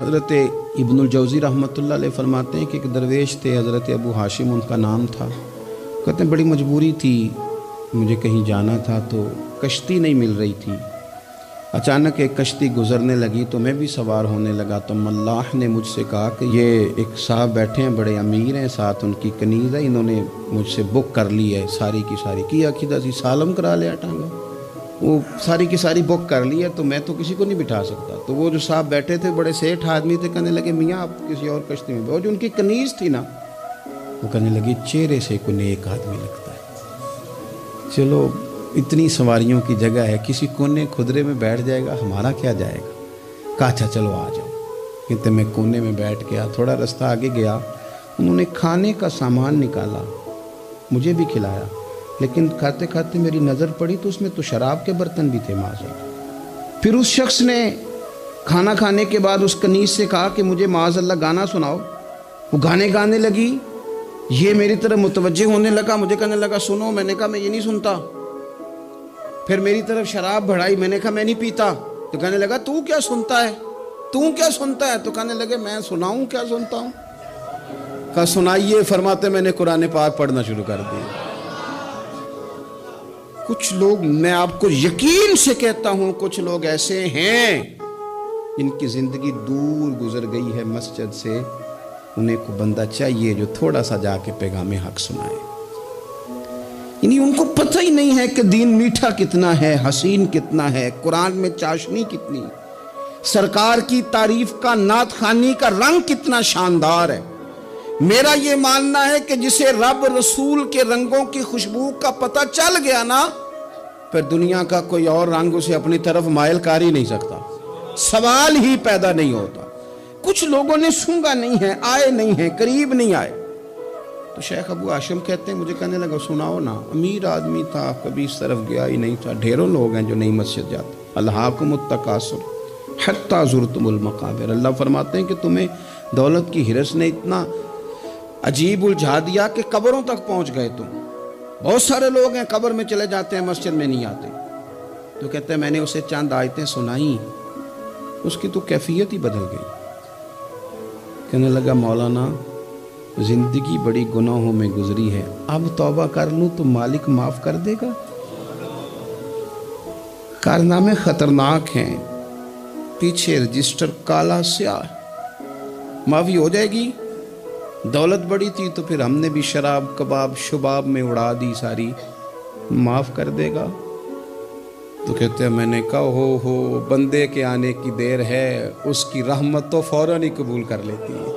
حضرت ابن الجوزی رحمۃ اللہ علیہ فرماتے ہیں کہ ایک درویش تھے، حضرت ابو ہاشم ان کا نام تھا۔ کہتے ہیں بڑی مجبوری تھی، مجھے کہیں جانا تھا تو کشتی نہیں مل رہی تھی۔ اچانک ایک کشتی گزرنے لگی تو میں بھی سوار ہونے لگا تو ملاح نے مجھ سے کہا کہ یہ ایک صاحب بیٹھے ہیں، بڑے امیر ہیں، ساتھ ان کی کنیز ہے، انہوں نے مجھ سے بک کر لی ہے ساری کی ساری، کی عقیدہ سی سالم کرا لیا ٹانگا، وہ ساری کی ساری بک کر لی ہے تو میں تو کسی کو نہیں بٹھا سکتا۔ تو وہ جو صاحب بیٹھے تھے بڑے سیٹھ آدمی تھے، کہنے لگے میاں آپ کسی اور کشتی میں، وہ جو ان کی کنیز تھی نا، وہ کہنے لگی چہرے سے کوئی نیک آدمی لگتا ہے، چلو اتنی سواریوں کی جگہ ہے، کسی کونے کھدرے میں بیٹھ جائے گا، ہمارا کیا جائے گا۔ کہا اچھا چلو آ جاؤ۔ کہتے میں کونے میں بیٹھ گیا، تھوڑا رستہ آگے گیا، انہوں نے کھانے کا سامان نکالا، مجھے بھی کھلایا، لیکن کھاتے کھاتے میری نظر پڑی تو اس میں تو شراب کے برتن بھی تھے معاذ۔ پھر اس شخص نے کھانا کھانے کے بعد اس کنیز سے کہا کہ مجھے معاذ اللہ گانا سناؤ۔ وہ گانے گانے لگی، یہ میری طرف متوجہ ہونے لگا، مجھے کہنے لگا سنو، میں نے کہا میں یہ نہیں سنتا۔ پھر میری طرف شراب بڑھائی، میں نے کہا میں نہیں پیتا۔ تو کہنے لگا تو کیا سنتا ہے، تو کیا سنتا ہے؟ تو کہنے لگے میں سناؤں کیا سنتا ہوں؟ کہا سنائیے۔ فرماتے میں نے قرآن پاک پڑھنا شروع کر دیا۔ کچھ لوگ، میں آپ کو یقین سے کہتا ہوں، کچھ لوگ ایسے ہیں جن کی زندگی دور گزر گئی ہے مسجد سے، انہیں کو بندہ چاہیے جو تھوڑا سا جا کے پیغام حق سنائے۔ یعنی ان کو پتہ ہی نہیں ہے کہ دین میٹھا کتنا ہے، حسین کتنا ہے، قرآن میں چاشنی کتنی، سرکار کی تعریف کا، نعت خوانی کا رنگ کتنا شاندار ہے۔ میرا یہ ماننا ہے کہ جسے رب رسول کے رنگوں کی خوشبو کا پتہ چل گیا نا، پھر دنیا کا کوئی اور رنگ اسے اپنی طرف مائل کر ہی نہیں سکتا، سوال ہی پیدا نہیں ہوتا۔ کچھ لوگوں نے سونگا نہیں ہے، آئے نہیں ہیں، قریب نہیں آئے۔ تو شیخ ابو ہاشم کہتے ہیں مجھے کہنے لگا سناؤ نا، امیر آدمی تھا، کبھی اس طرف گیا ہی نہیں تھا، ڈھیروں لوگ ہیں جو نہیں مسجد جاتے۔ الہاکم التکاثر حتی زرتم المقابر، اللہ فرماتے ہیں کہ تمہیں دولت کی ہرس نے اتنا عجیب الجھا دیا کہ قبروں تک پہنچ گئے تم۔ بہت سارے لوگ ہیں قبر میں چلے جاتے ہیں، مسجد میں نہیں آتے۔ تو کہتے ہیں میں نے اسے چند آیتیں سنائیں، اس کی تو کیفیت ہی بدل گئی۔ کہنے لگا مولانا زندگی بڑی گناہوں میں گزری ہے، اب توبہ کر لوں تو مالک معاف کر دے گا؟ کارنامے خطرناک ہیں، پیچھے رجسٹر کالا سیاہ، معافی ہو جائے گی۔ دولت بڑی تھی تو پھر ہم نے بھی شراب کباب شباب میں اڑا دی ساری، معاف کر دے گا؟ تو کہتے ہیں میں نے کہا ہو بندے کے آنے کی دیر ہے، اس کی رحمت تو فوراً ہی قبول کر لیتی ہے۔